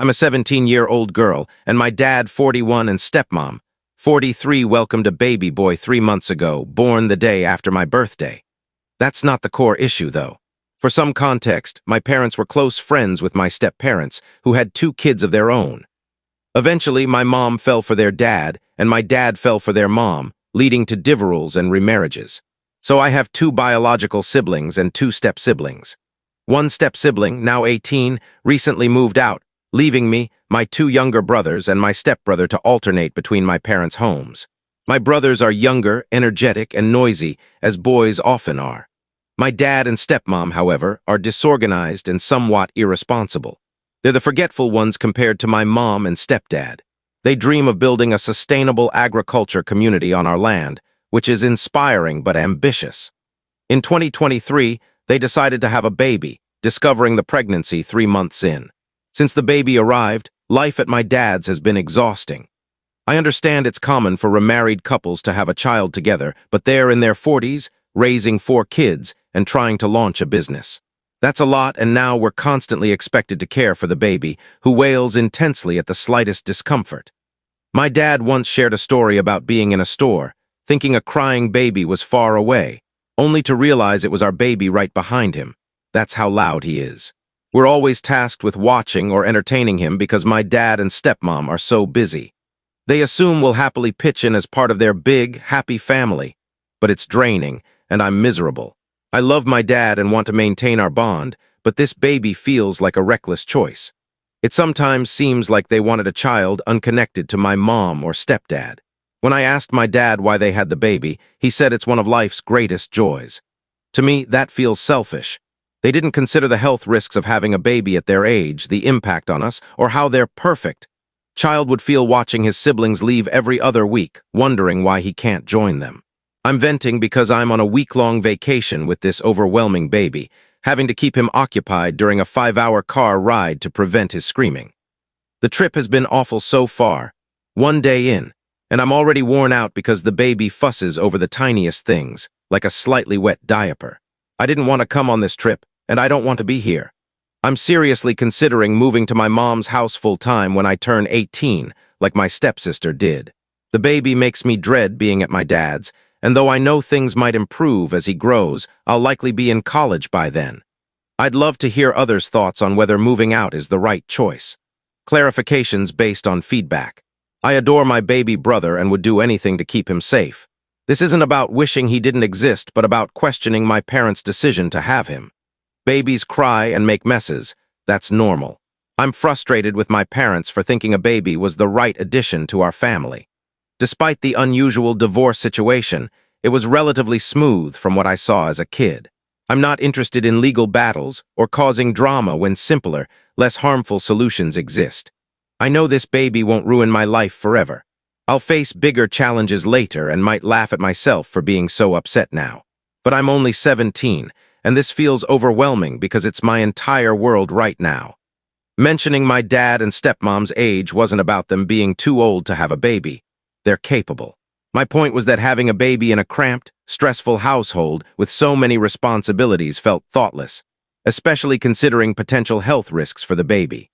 I'm a 17-year-old girl, and my dad, 41, and stepmom, 43, welcomed a baby boy 3 months ago, born the day after my birthday. That's not the core issue, though. For some context, my parents were close friends with my step-parents, who had 2 kids of their own. Eventually, my mom fell for their dad, and my dad fell for their mom, leading to divorces and remarriages. So I have 2 biological siblings and 2 step-siblings. One step-sibling, now 18, recently moved out, leaving me, my 2 younger brothers, and my stepbrother to alternate between my parents' homes. My brothers are younger, energetic, and noisy, as boys often are. My dad and stepmom, however, are disorganized and somewhat irresponsible. They're the forgetful ones compared to my mom and stepdad. They dream of building a sustainable agriculture community on our land, which is inspiring but ambitious. In 2023, they decided to have a baby, discovering the pregnancy 3 months in. Since the baby arrived, life at my dad's has been exhausting. I understand it's common for remarried couples to have a child together, but they're in their 40s, raising 4 kids, and trying to launch a business. That's a lot, and now we're constantly expected to care for the baby, who wails intensely at the slightest discomfort. My dad once shared a story about being in a store, thinking a crying baby was far away, only to realize it was our baby right behind him. That's how loud he is. We're always tasked with watching or entertaining him because my dad and stepmom are so busy. They assume we'll happily pitch in as part of their big, happy family. But it's draining, and I'm miserable. I love my dad and want to maintain our bond, but this baby feels like a reckless choice. It sometimes seems like they wanted a child unconnected to my mom or stepdad. When I asked my dad why they had the baby, he said it's one of life's greatest joys. To me, that feels selfish. They didn't consider the health risks of having a baby at their age, the impact on us, or how they're perfect. Child would feel watching his siblings leave every other week, wondering why he can't join them. I'm venting because I'm on a week-long vacation with this overwhelming baby, having to keep him occupied during a 5-hour car ride to prevent his screaming. The trip has been awful so far, 1 day in, and I'm already worn out because the baby fusses over the tiniest things, like a slightly wet diaper. I didn't want to come on this trip, and I don't want to be here. I'm seriously considering moving to my mom's house full-time when I turn 18, like my stepsister did. The baby makes me dread being at my dad's, and though I know things might improve as he grows, I'll likely be in college by then. I'd love to hear others' thoughts on whether moving out is the right choice. Clarifications based on feedback. I adore my baby brother and would do anything to keep him safe. This isn't about wishing he didn't exist, but about questioning my parents' decision to have him. Babies cry and make messes. That's normal. I'm frustrated with my parents for thinking a baby was the right addition to our family. Despite the unusual divorce situation, it was relatively smooth from what I saw as a kid. I'm not interested in legal battles or causing drama when simpler, less harmful solutions exist. I know this baby won't ruin my life forever. I'll face bigger challenges later and might laugh at myself for being so upset now. But I'm only 17, and this feels overwhelming because it's my entire world right now. Mentioning my dad and stepmom's age wasn't about them being too old to have a baby. They're capable. My point was that having a baby in a cramped, stressful household with so many responsibilities felt thoughtless, especially considering potential health risks for the baby.